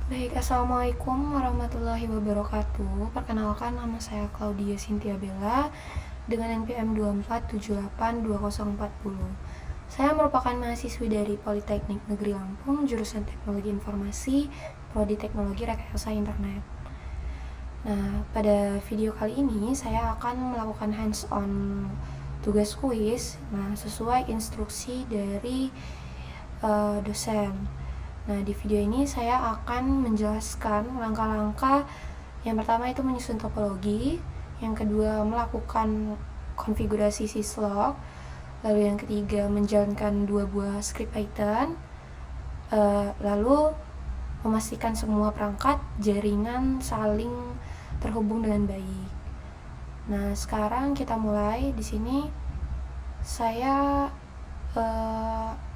Baik, Assalamualaikum warahmatullahi wabarakatuh. Perkenalkan, nama saya Claudia Cynthia Bella dengan NPM 24782040. Saya merupakan mahasiswi dari Politeknik Negeri Lampung, jurusan Teknologi Informasi, Prodi Teknologi Rekayasa Internet. Nah, pada video kali ini saya akan melakukan hands-on tugas kuis, sesuai instruksi dari dosen. Nah, di video ini saya akan menjelaskan langkah-langkah. Yang pertama itu menyusun topologi, yang kedua melakukan konfigurasi syslog, lalu yang ketiga menjalankan 2 buah script Python, lalu memastikan semua perangkat jaringan saling terhubung dengan baik. Nah, sekarang kita mulai. Di sini saya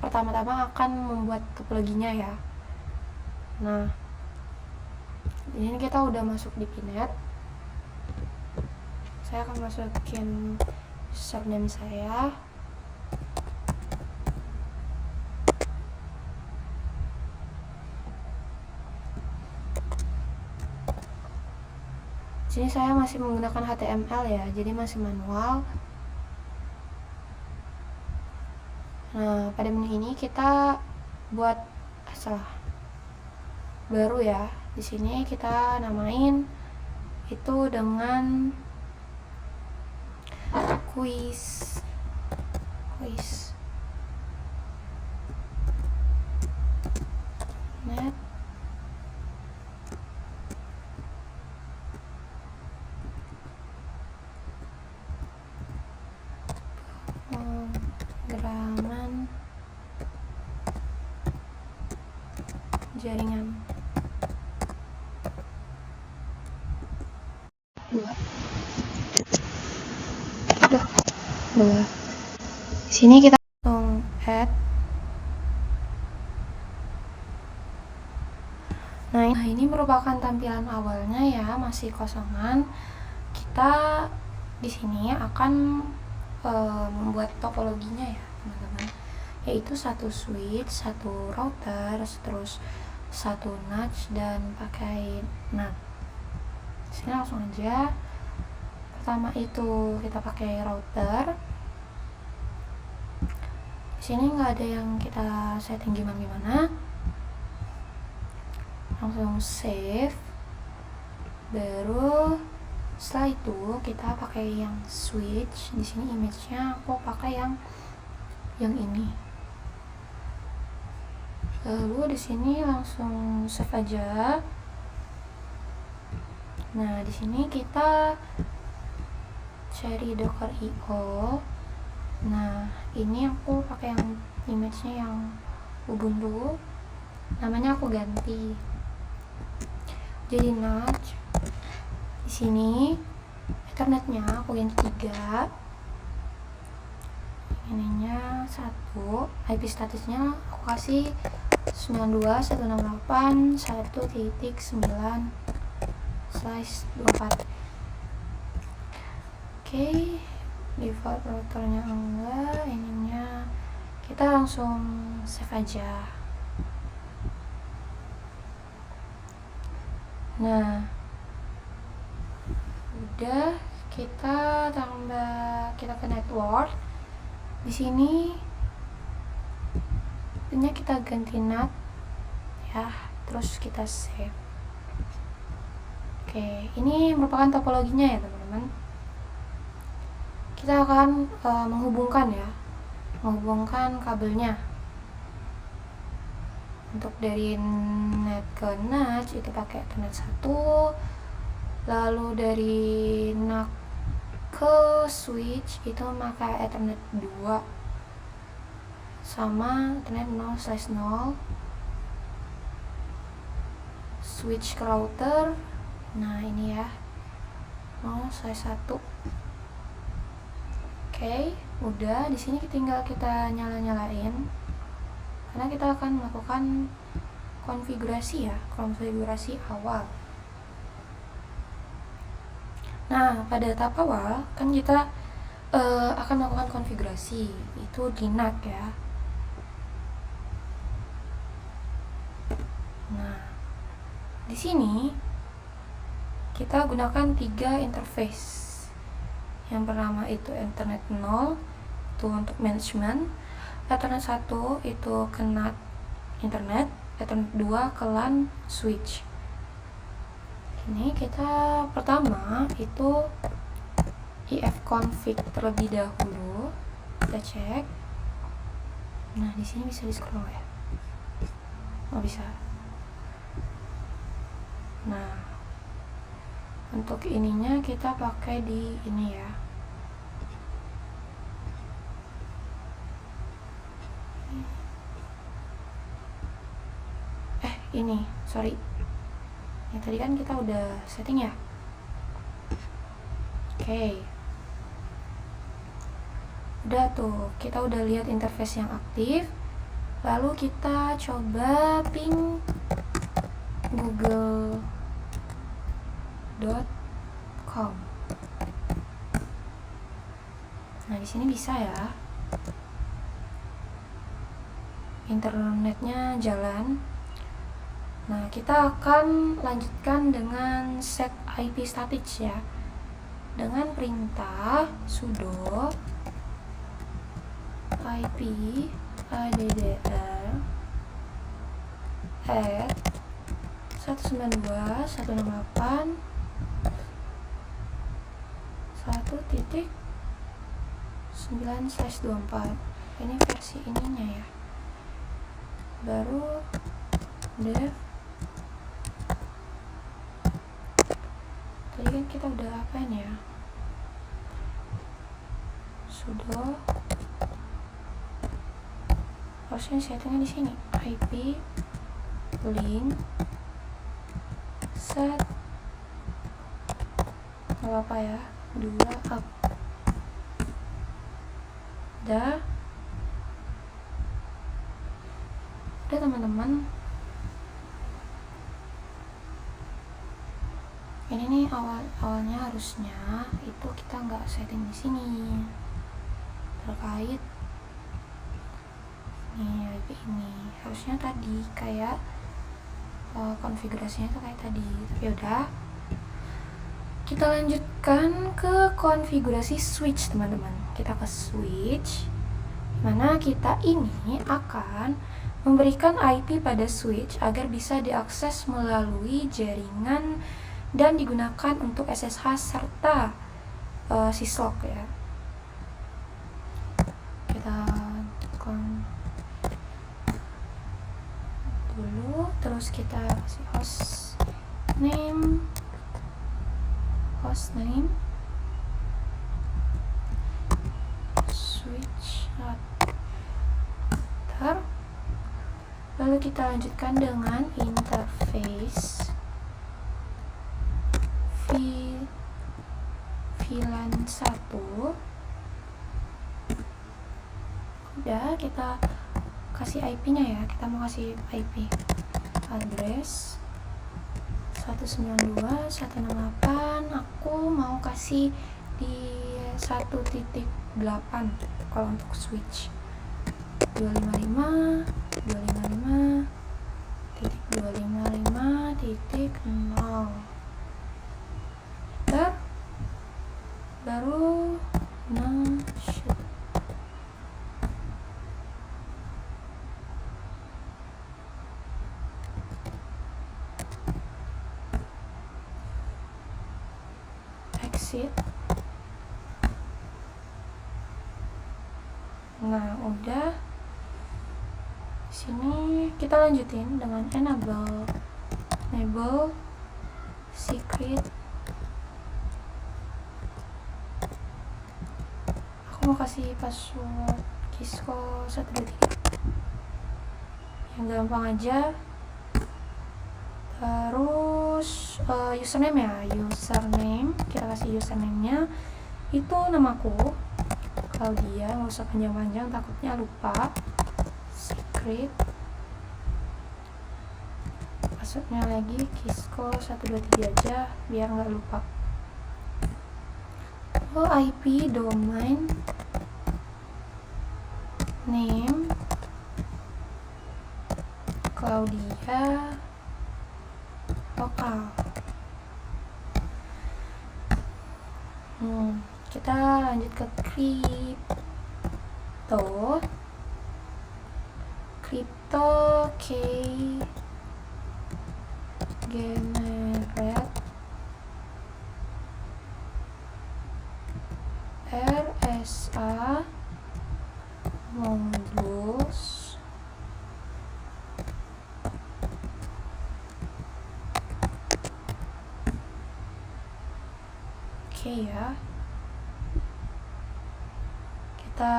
pertama-tama akan membuat topologinya ya. Nah, ini kita udah masuk di Pinet. Saya akan masukin username saya. Di sini saya masih menggunakan HTML ya, jadi masih manual. Nah, pada menu ini kita buat baru ya. Di sini kita namain itu dengan quiz. Net. Pemrograman jaringan. Dua. Di sini kita langsung add. Nah, ini merupakan tampilan awalnya ya, masih kosongan. Kita di sini akan membuat topologinya ya, teman-teman. Yaitu satu switch, satu router, terus satu notch dan pakai NAT. Di sini langsung aja. Pertama itu kita pakai router. Di sini nggak ada yang kita setting gimana-gimana. Langsung save. Baru setelah itu kita pakai yang switch. Di sini image-nya aku pakai yang ini. Lalu di sini langsung save aja. Nah, di sini kita cari docker io. Nah, ini aku pakai yang image-nya yang Ubuntu. Namanya aku ganti jadi notch. Di sini Ethernetnya aku ganti 3. Ininya 1. IP statusnya aku kasih 92.168.1.9/24. Oke, default routernya enggak, ininya kita langsung save aja. Nah, udah, kita ke network. Di sini pinnya kita ganti NAT ya, terus kita save. Oke, ini merupakan topologinya ya teman-teman. Kita akan menghubungkan kabelnya. Untuk dari net ke notch itu pakai Ethernet 1, lalu dari NAC ke switch itu pakai Ethernet 2 sama Ethernet 0/0. Switch ke router. Nah, ini ya 0/1. Oke, udah. Di sini tinggal kita nyalain karena kita akan melakukan konfigurasi awal. Nah, pada tahap awal kan kita akan melakukan konfigurasi itu di NAC ya. Nah, Di sini kita gunakan 3 interface. Yang pertama itu Ethernet 0, itu untuk manajemen. Ethernet 1 itu ke NAT internet, Ethernet 2 ke LAN switch. Ini kita pertama itu ifconfig terlebih dahulu. Kita cek. Nah, di sini bisa di-scroll ya? Oh, bisa. Nah, untuk ininya kita pakai di ini ya. Ini, sorry. Yang tadi kan kita udah setting ya. Oke. Udah tuh, kita udah lihat interface yang aktif. Lalu kita coba ping google.com. Nah, di sini bisa ya. Internetnya jalan. Nah, kita akan lanjutkan dengan set IP static ya. Dengan perintah sudo IP addr at 192.168.1.9/24. Ini versi ininya ya. Baru dev. Tadi kan kita udah apain ya? Sudo. Harusnya settingnya di sini. IP link set nggak apa ya, 2 up. Udah teman-teman. Ini nih awalnya harusnya itu kita nggak setting di sini terkait nih IP ini. Harusnya tadi kayak konfigurasinya tuh kayak tadi, tapi udah. Kita lanjutkan ke konfigurasi switch teman-teman. Kita ke switch, mana kita ini akan memberikan IP pada switch agar bisa diakses melalui jaringan dan digunakan untuk SSH serta syslog ya. Kita tekan dulu, terus kita kasih hostname switch router. Lalu kita lanjutkan dengan interface VLAN 1. Udah, kita kasih IP-nya ya. Kita mau kasih IP address 192.168. Aku mau kasih di 1.8 kalau untuk switch. 255.255.255.0. Baru shoot. Exit. Nah, udah. Sini kita lanjutin dengan enable secret. Aku mau kasih password Kisco 123 yang gampang aja. Terus username ya, kita kasih username-nya itu namaku Claudia, nggak usah panjang-panjang takutnya lupa. Secret, passwordnya lagi Kisco 123 aja biar nggak lupa. IP domain name Claudia lokal. Kita lanjut ke crypto key generate RSA modulus ya, kita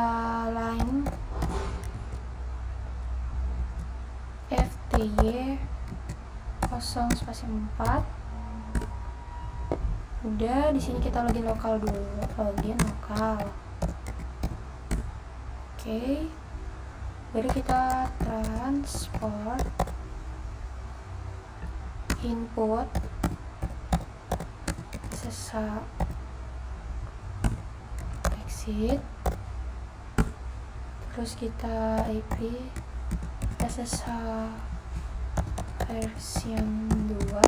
line FTY 0/4. Udah, di sini kita login lokal dulu, login lokal. Oke. Baru kita transport input SSH exit, terus kita IP SSH version 2,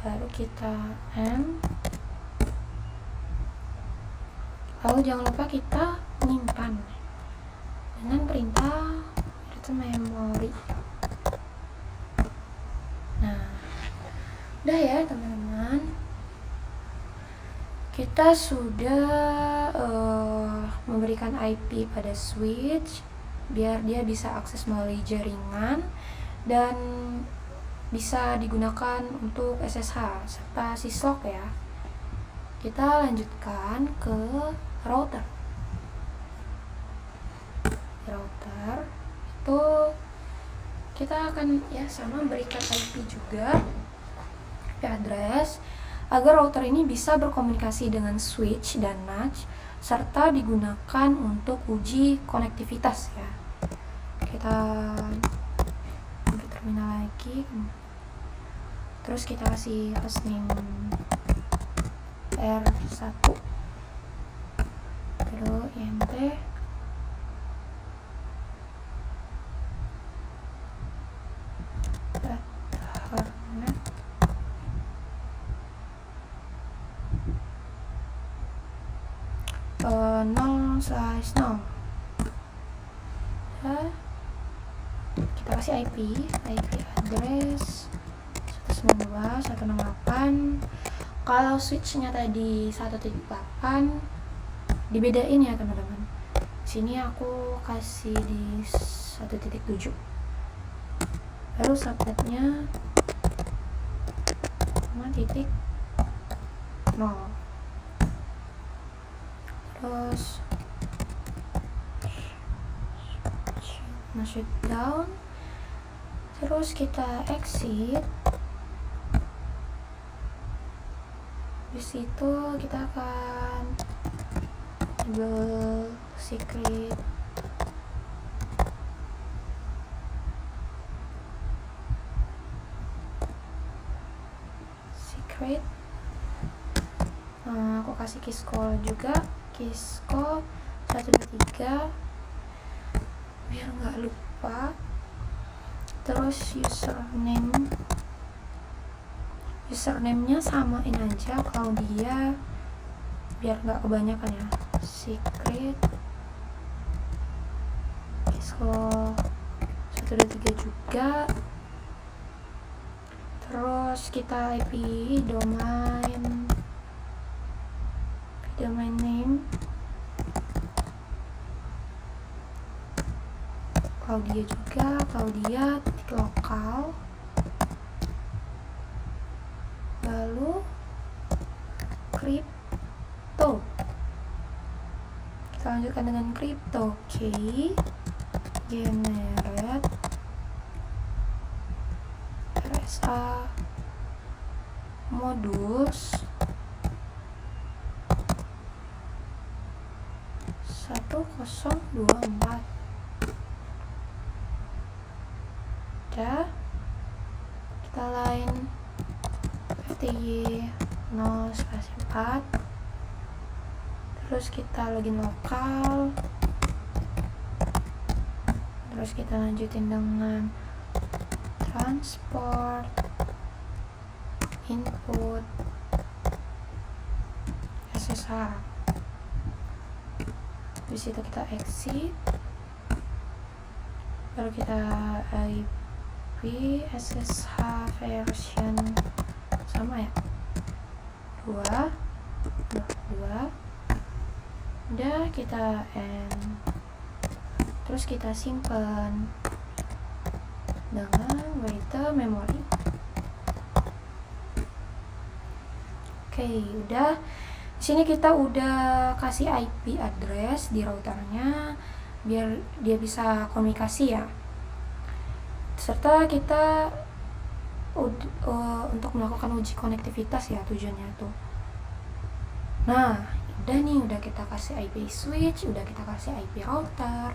baru kita M, lalu jangan lupa kita menyimpan dengan perintah return memory. Nah, udah ya teman-teman, kita sudah memberikan IP pada switch biar dia bisa akses melalui jaringan dan bisa digunakan untuk SSH serta syslog ya. Kita lanjutkan ke router. Router itu kita akan ya sama berikan IP juga, IP address, agar router ini bisa berkomunikasi dengan switch dan NAT serta digunakan untuk uji konektivitas ya. Kita ambil terminal lagi, terus kita kasih hostname R1, lalu INT, Ethernet, (0/0). Kita kasih IP address 192.168. Kalau switchnya tadi 1.8 dibedain ya teman-teman. Sini aku kasih di 1.7. Lalu subnetnya 5.0. Terus shutdown, terus kita exit. Di situ kita akan enable secret aku kasih keyscall juga, keyscall 123 biar nggak lupa. Terus username-nya samain aja kalau dia, biar nggak kebanyakan ya. Secret keyscall 123 juga. Terus kita IP domain name kalau dia juga, kalau dia titik lokal. Lalu crypto, kita lanjutkan dengan crypto key generate RSA modulus 1024. Udah, kita line FTY 0/4, terus kita login lokal, terus kita lanjutin dengan transport input SSH. Di situ kita exit, baru kita IP SSH version sama ya, 2 udah kita end, terus kita simpan dengan write memory. Oke, udah. Di sini kita udah kasih IP address di routernya biar dia bisa komunikasi ya. Serta kita untuk melakukan uji konektivitas ya tujuannya tuh. Nah, udah kita kasih IP switch, udah kita kasih IP router.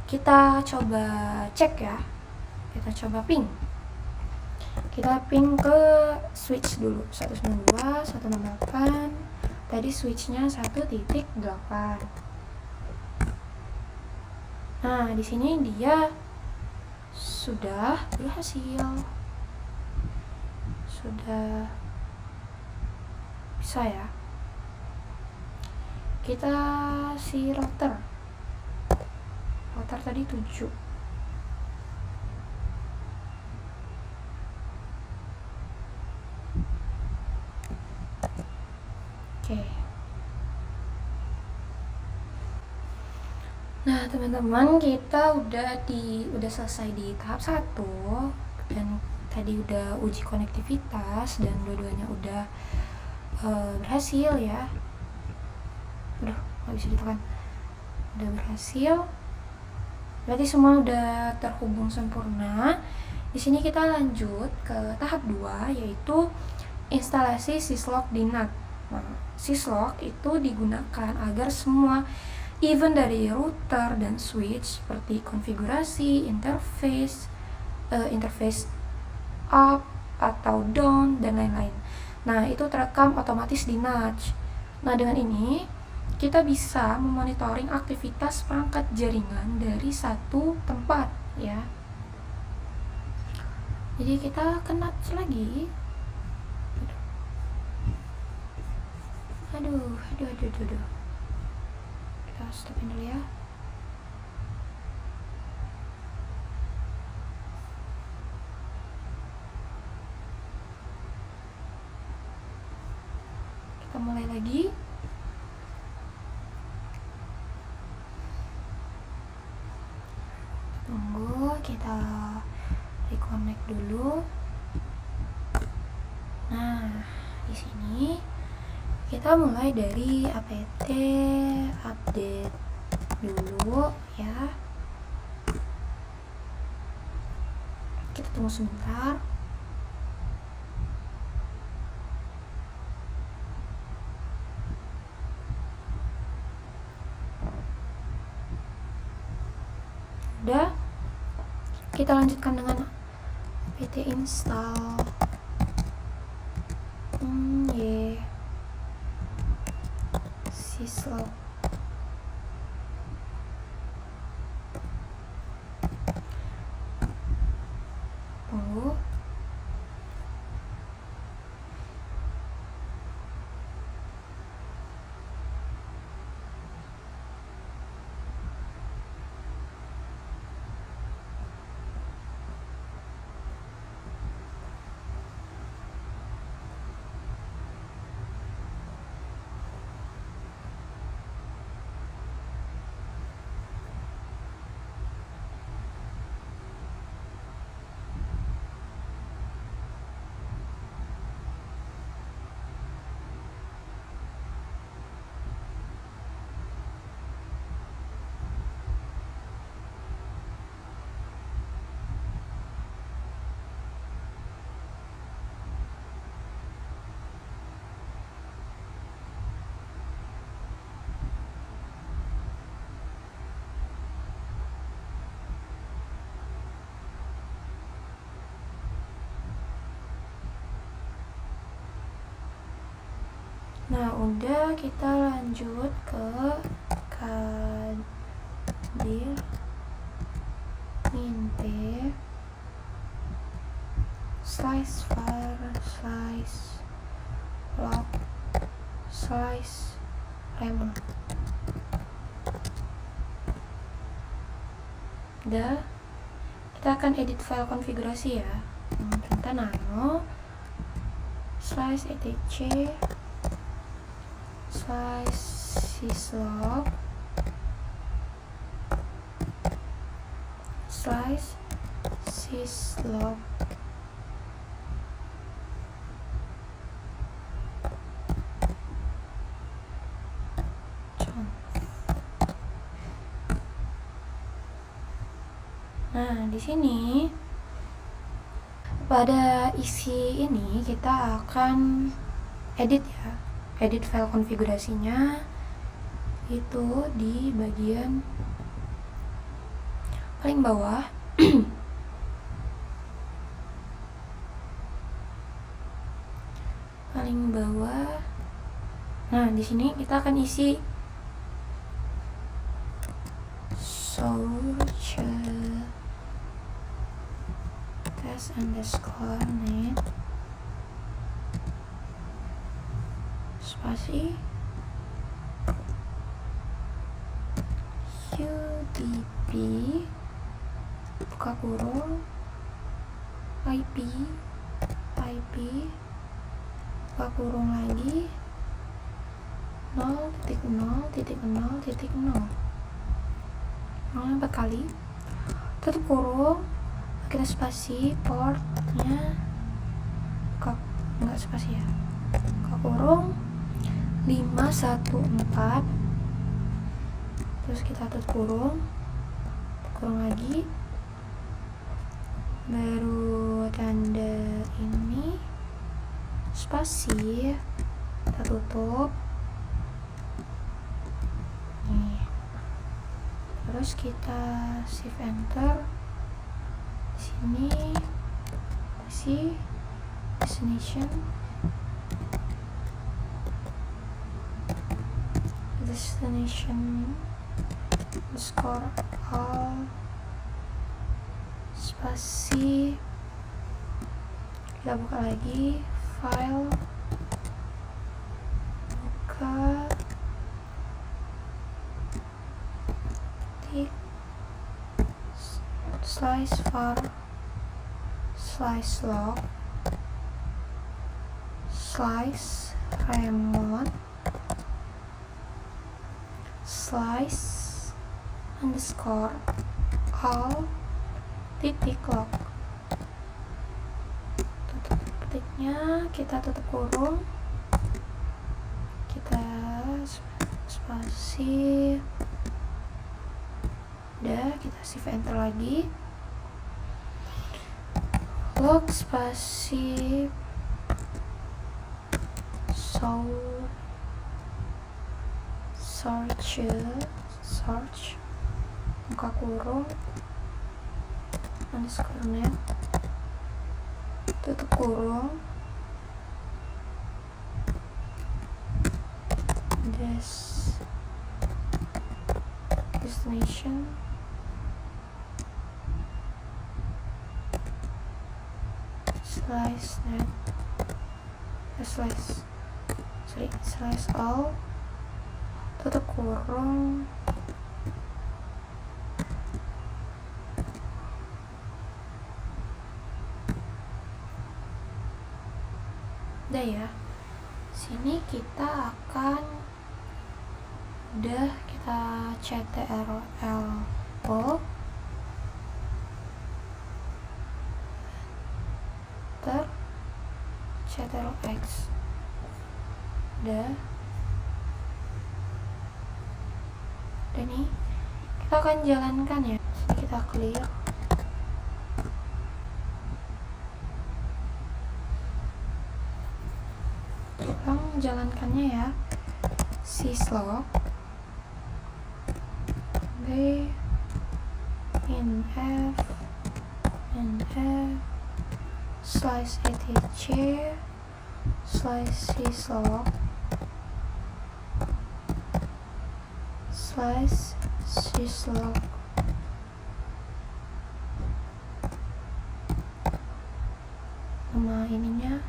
Kita coba cek ya. Kita coba ping. Kita ping ke switch dulu 192.168. Tadi switchnya 1.8. Nah, di sini dia sudah berhasil. Sudah bisa ya. Kita si router tadi 7. Oke. Nah, teman-teman, kita udah selesai di tahap 1 dan tadi udah uji konektivitas dan dua-duanya udah berhasil ya. Udah nggak bisa ditekan. Udah berhasil. Berarti semua udah terhubung sempurna. Di sini kita lanjut ke tahap 2 yaitu instalasi syslog di NAT. Nah, syslog itu digunakan agar semua event dari router dan switch seperti konfigurasi, interface up atau down dan lain-lain. Nah, itu terekam otomatis di NAT. Nah, dengan ini kita bisa memonitoring aktivitas perangkat jaringan dari satu tempat ya. Jadi kita ke NAT lagi. Aduh. Kita stopin dulu ya. Kita mulai lagi. Tunggu, kita reconnect dulu. Nah, di sini kita mulai dari apt update dulu ya. Kita tunggu sebentar. Udah, kita lanjutkan dengan apt install syslog. Tunggu. Nah, udah, kita lanjut ke kadir minp slice var slice log slice lemon. Udah, kita akan edit file konfigurasi ya. Perintah nano slice etc slice syslog slice syslog Nah, di sini pada isi ini kita akan edit ya. Edit file konfigurasinya itu di bagian paling bawah. Paling bawah. Nah, di sini kita akan isi source test_net spasi UDP buka kurung IP buka kurung lagi 0.0.0.0 4 kali, tutup kurung, kita spasi portnya enggak spasi ya, buka kurung 514, terus kita tutup kurung lagi, baru tanda ini spasi, kita tutup nih, terus kita shift enter. Di sini isi destination underscore all spasi, kita buka lagi file, buka slice var slice log slice remote slice underscore all titik log, tutup petiknya, kita tutup kurung, kita spasi, udah, kita shift enter lagi, log spasi search buka kurung underscore net, tutup kurung, destination slice net slice all, tutup kurung, udah ya. Sini kita akan udah, kita ctrl ter ctrl x, udah nih, kita akan jalankan ya. Sini kita clear, kita menjalankannya ya. syslog b in f slice etc slice syslog slice syslog nama ininya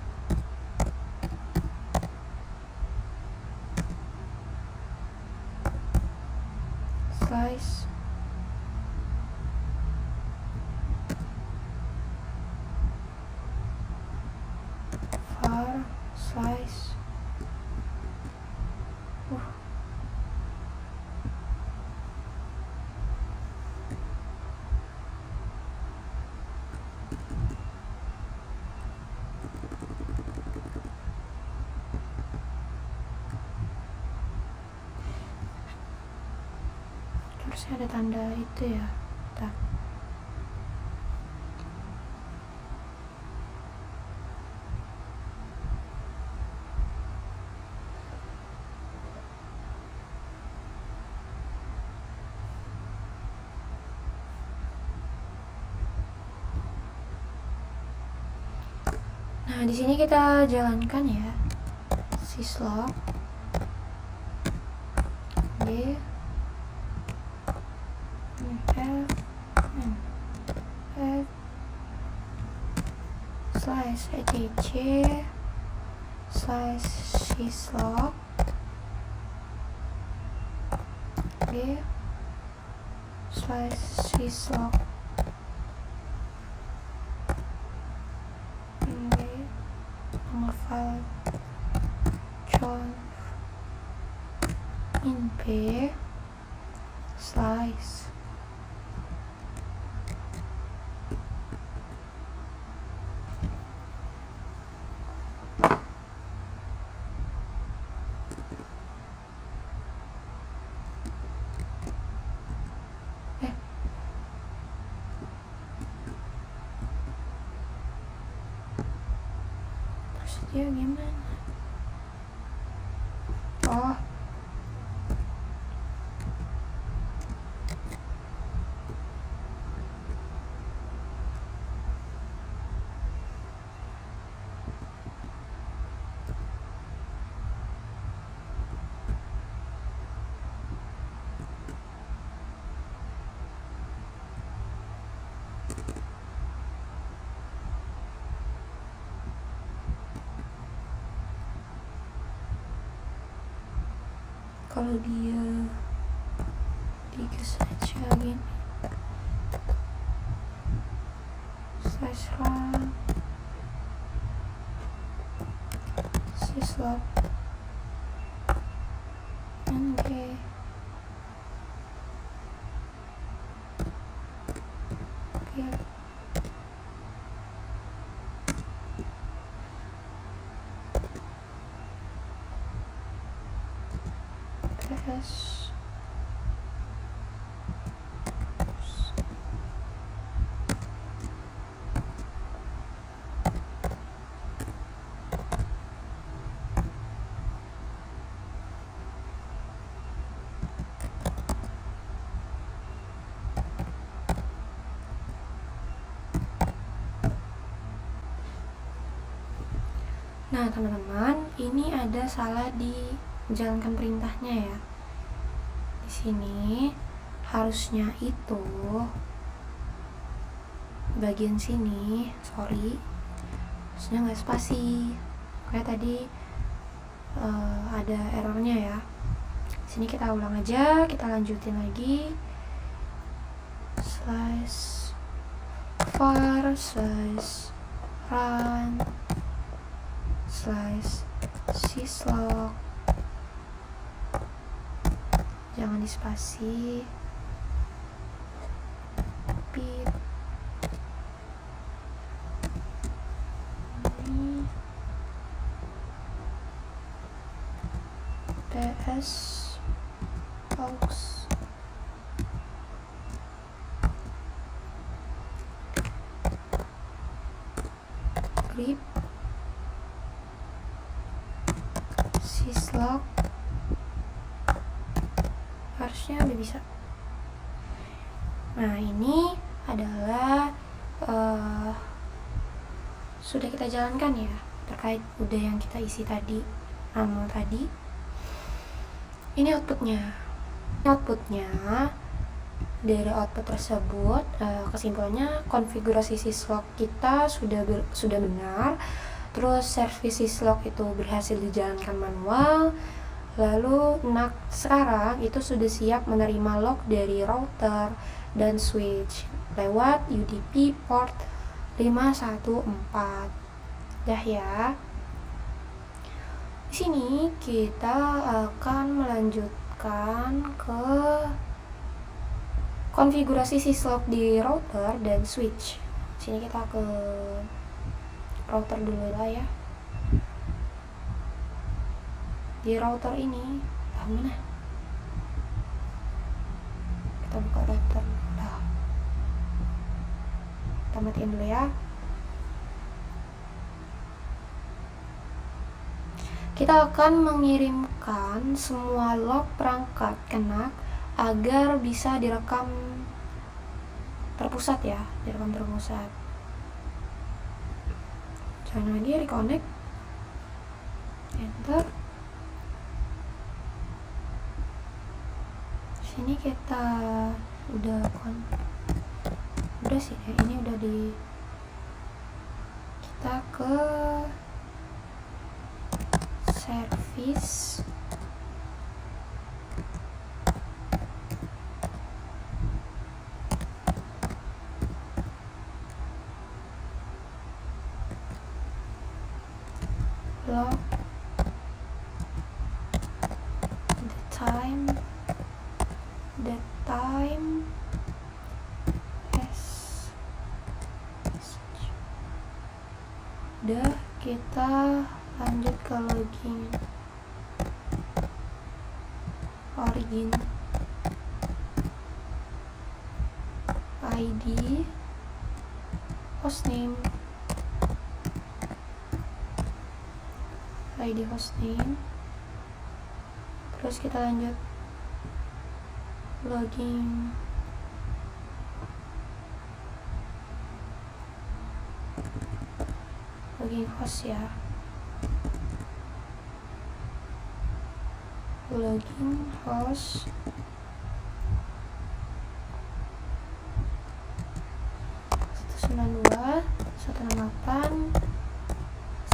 slice var slice harusnya ada tanda itu ya. Bentar. Nah, di sini kita jalankan ya syslog d f slice etc slice syslog d slice syslog nama file conf in p slice maksudnya gimana? Oh, kalau dia digas aja gini slash run syslog ng build ps Nah teman-teman, ini ada salah di menjalankan perintahnya ya. Di sini harusnya itu bagian sini, harusnya nggak spasi. Kayak tadi ada errornya ya. Sini kita ulang aja, kita lanjutin lagi. Slice var slice run slice syslog, jangan dispasi, pit ini ps aux grep syslog, harusnya udah bisa. Nah ini adalah sudah kita jalankan ya, terkait udah yang kita isi tadi, nama tadi. Ini outputnya Dari output tersebut, kesimpulannya konfigurasi syslog kita sudah benar. Terus service syslog itu berhasil dijalankan manual. Lalu NAC sekarang itu sudah siap menerima log dari router dan switch lewat UDP port 514. Dah ya. Di sini kita akan melanjutkan ke konfigurasi syslog di router dan switch. Sini kita ke router dulu lah ya. Di router ini, mana? Kita buka router. Nah, kita matiin dulu ya. Kita akan mengirimkan semua log perangkat ke NAC agar bisa direkam terpusat ya, direkam terpusat. Jangan lagi reconnect, enter. Sini kita udah sih ya, ini udah kita ke service log the time as udah, kita lanjut ke login origin ID hostname terus kita lanjut login host ya, login host 192.168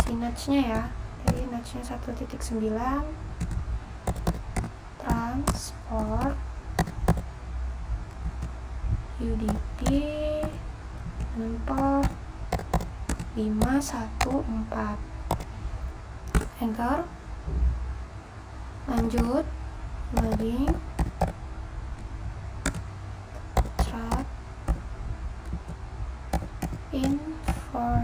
sinatch-nya ya, jadi natch-nya 1.9 transport UDP port 514, enter. Lanjut login start in for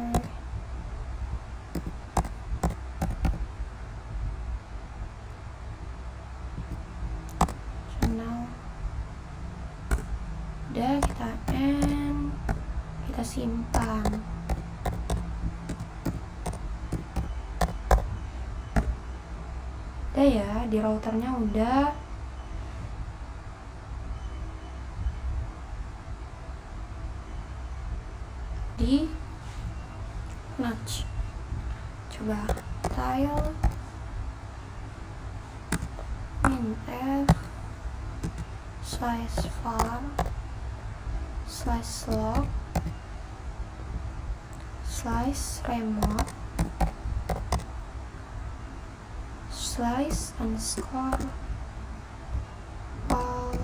channel. Udah, kita end, kita simpan. Udah ya, di routernya udah. Di notch, coba tile minf/var/log/remote /_ all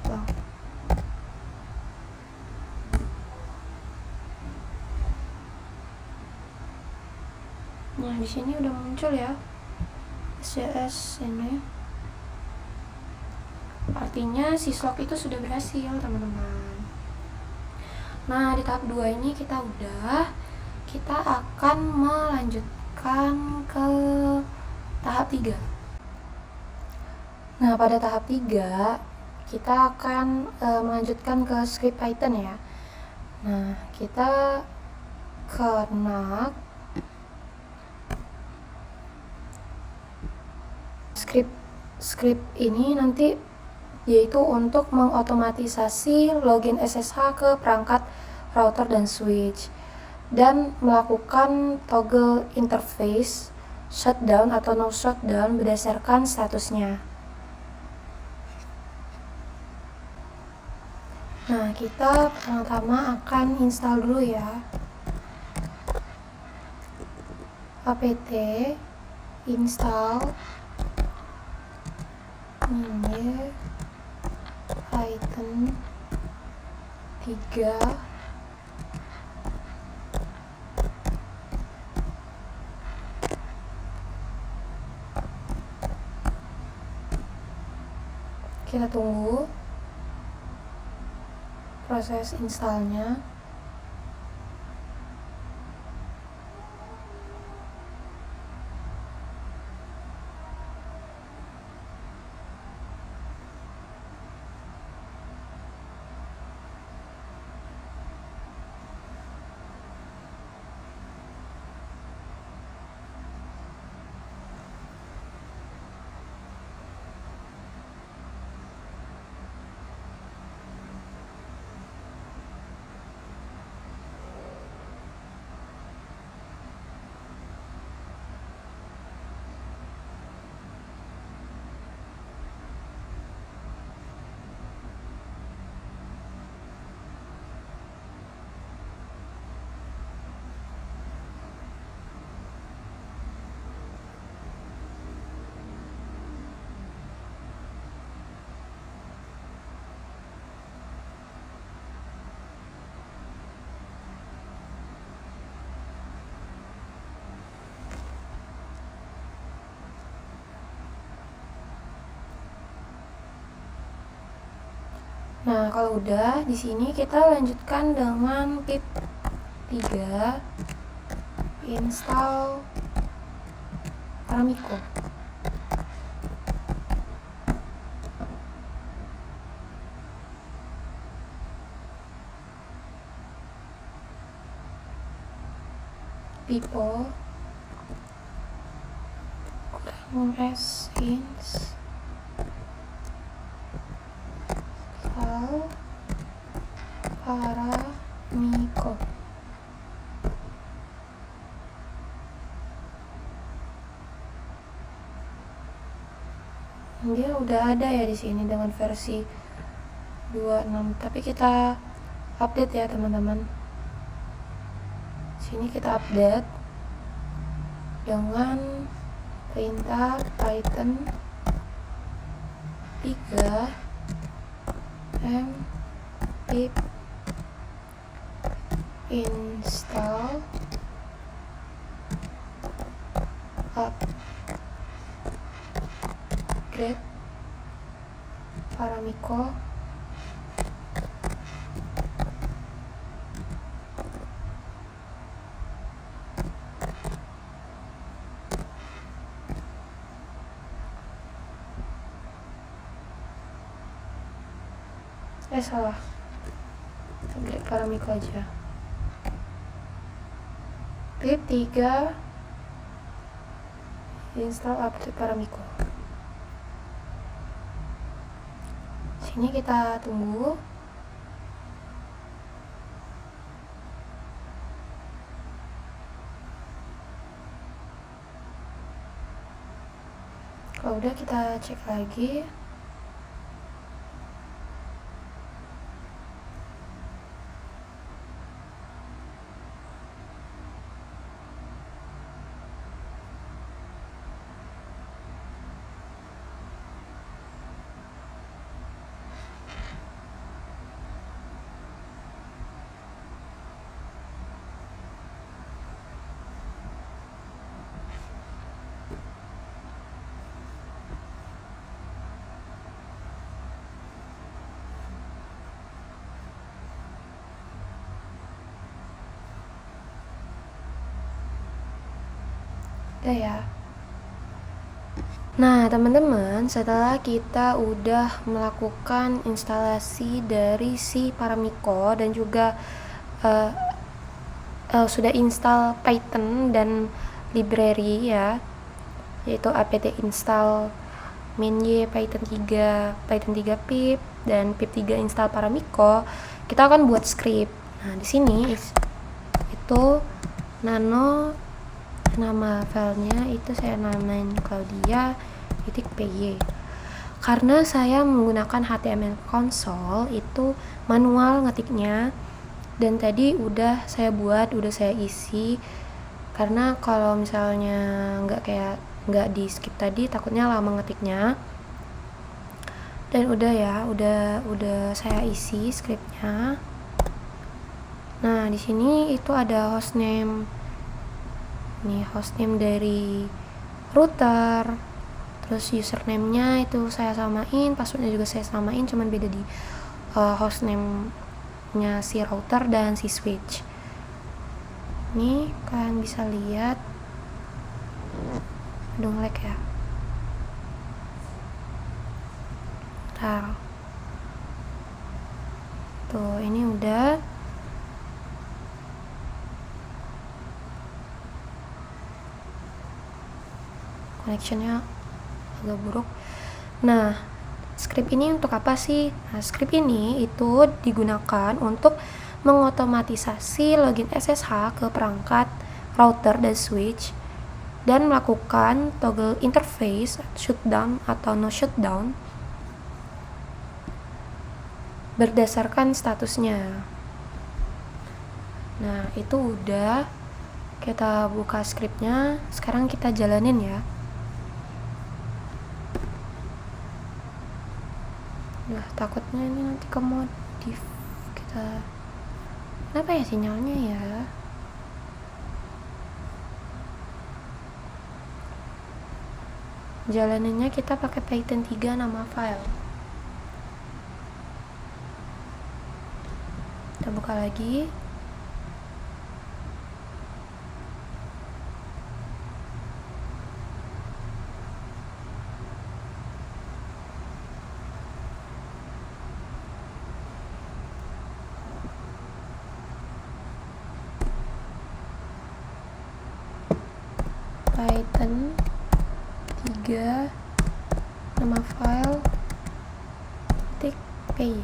log. Nah, di sini udah muncul ya SCS ini. Artinya syslog itu sudah berhasil, teman-teman. Nah, di tahap 2 ini kita akan melanjutkan ke tahap 3. Nah, pada tahap 3 kita akan melanjutkan ke script Python ya. Nah, kita ke NAC script ini nanti yaitu untuk mengotomatisasi login SSH ke perangkat router dan switch dan melakukan toggle interface shutdown atau no shutdown berdasarkan statusnya. Nah, kita pertama-tama akan install dulu ya apt install minye python 3 kita tunggu proses installnya. Nah, kalau udah di sini kita lanjutkan dengan pip 3 install Paramiko. Pipo s install Paramiko. Dia udah ada ya di sini dengan versi 26, tapi kita update ya teman-teman. Sini kita update dengan perintah python 3 pip install upgrade Paramiko salah, upgrade Paramiko aja. Pip 3 install update Paramiko. Sini kita tunggu. Kalau udah kita cek lagi. Udah ya. Nah, teman-teman, setelah kita udah melakukan instalasi dari si Paramiko dan juga sudah install Python dan library ya, yaitu apt install minye python 3 pip dan pip 3 install Paramiko, kita akan buat script. Nah, di sini itu nama filenya itu saya namain Claudia.py. Karena saya menggunakan HTML console itu manual ngetiknya, dan tadi udah saya isi, karena kalau misalnya nggak di skip tadi takutnya lama ngetiknya. Dan udah saya isi scriptnya. Nah, di sini itu ada hostname. Nih, hostname dari router. Terus username-nya itu saya samain, passwordnya juga saya samain, cuman beda di hostname-nya si router dan si switch. Nih, kalian bisa lihat. Aduh, lag ya. Bentar. Tuh, ini udah. Connectionnya agak buruk. Nah, script ini untuk apa sih? Nah, script ini itu digunakan untuk mengotomatisasi login SSH ke perangkat router dan switch, dan melakukan toggle interface shutdown atau no shutdown berdasarkan statusnya. Nah, itu udah. Kita buka scriptnya, sekarang kita jalanin ya. Nah, takutnya ini nanti kemodif kita. Kenapa ya sinyalnya ya? Jalanannya kita pakai Python 3 nama file. Kita buka lagi. Python 3 nama file .py.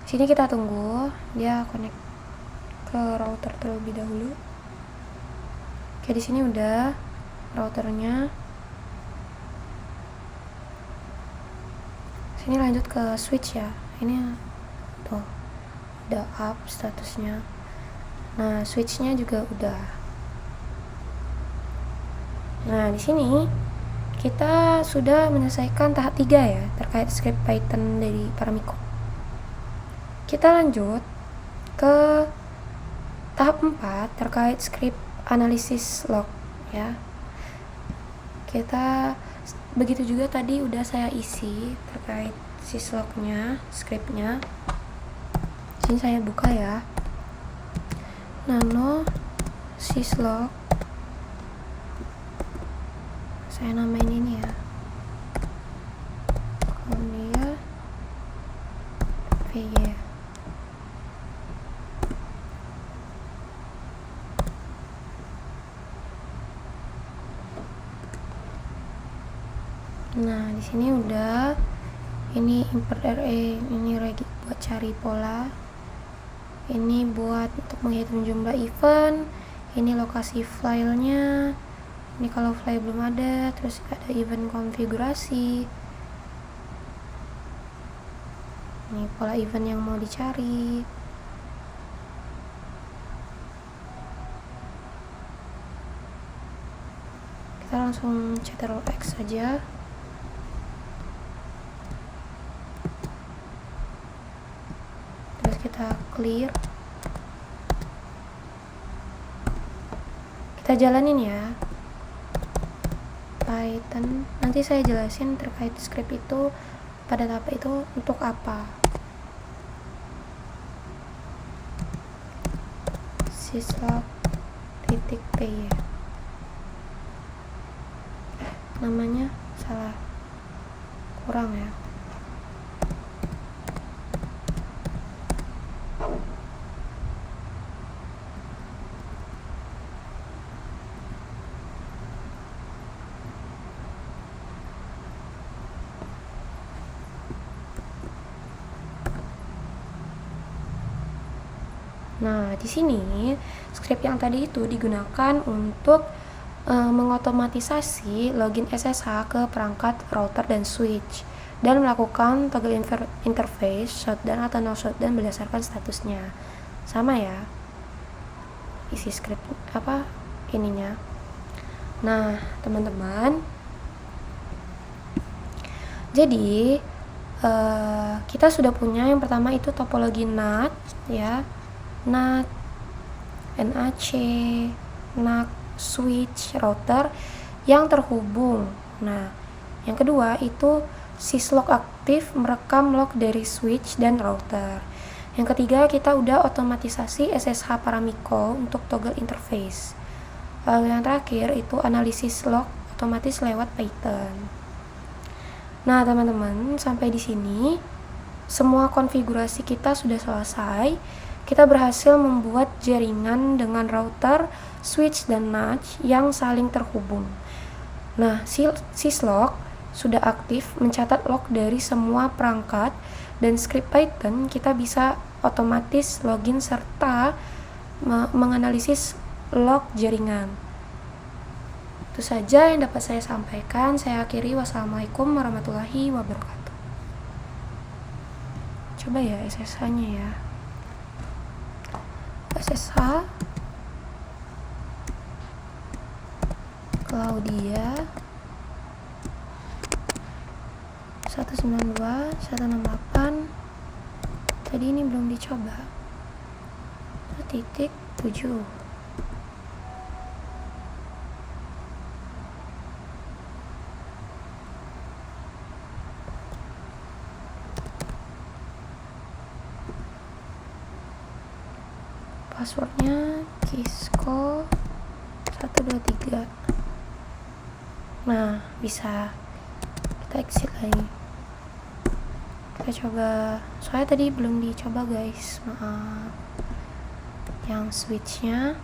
Sini kita tunggu dia connect ke router terlebih dahulu. Oke, di sini udah routernya. Sini lanjut ke switch ya. Ini tuh udah up statusnya. Nah, switchnya juga udah. Nah, di sini kita sudah menyelesaikan tahap 3 ya, terkait script Python dari Paramiko. Kita lanjut ke tahap 4 terkait script analisis log ya. Kita begitu juga tadi udah saya isi terkait syslognya, scriptnya. Sini saya buka ya. Nano syslog, saya namain ini ya, Konia PY. Nah, di sini udah. Ini import array, ini regi buat cari pola. Ini buat untuk menghitung jumlah event. Ini lokasi filenya. Ini kalau file belum ada. Terus ada event konfigurasi. Ini pola event yang mau dicari. Kita langsung Ctrl+X saja. Terus kita clear. Kita jalanin ya. Python, nanti saya jelasin terkait script itu pada tahap itu untuk apa. syslog.py, namanya salah, kurang ya. Nah, di sini script yang tadi itu digunakan untuk mengotomatisasi login SSH ke perangkat router dan switch, dan melakukan toggle interface shutdown atau no shutdown berdasarkan statusnya. Sama ya isi script ininya. Nah, teman-teman, jadi kita sudah punya yang pertama itu topologi NAT ya, NAT, NAC, NAC, switch, router yang terhubung. Nah, yang kedua itu syslog aktif merekam log dari switch dan router. Yang ketiga kita udah otomatisasi SSH Paramiko untuk toggle interface. Lalu yang terakhir itu analisis log otomatis lewat Python. Nah, teman-teman, sampai di sini semua konfigurasi kita sudah selesai. Kita berhasil membuat jaringan dengan router, switch, dan NAC yang saling terhubung. Nah, syslog sudah aktif mencatat log dari semua perangkat, dan script Python kita bisa otomatis login serta menganalisis log jaringan. Itu saja yang dapat saya sampaikan. Saya akhiri. Wassalamualaikum warahmatullahi wabarakatuh. Coba ya SSH-nya ya. SSH Claudia 192.168. Tadi ini belum dicoba. 1.7. Passwordnya Kisko 123. Nah, bisa kita exit lagi. Kita coba, soalnya tadi belum dicoba guys, maaf. Yang switchnya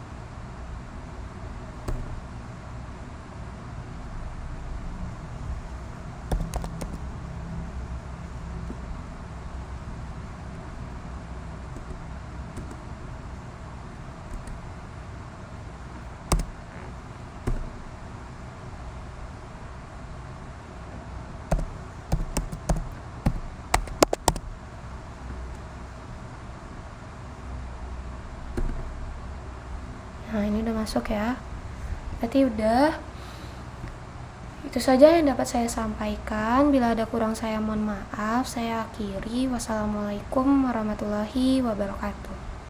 nah ini udah masuk ya, berarti udah. Itu saja yang dapat saya sampaikan. Bila ada kurang saya mohon maaf. Saya akhiri. Wassalamualaikum warahmatullahi wabarakatuh.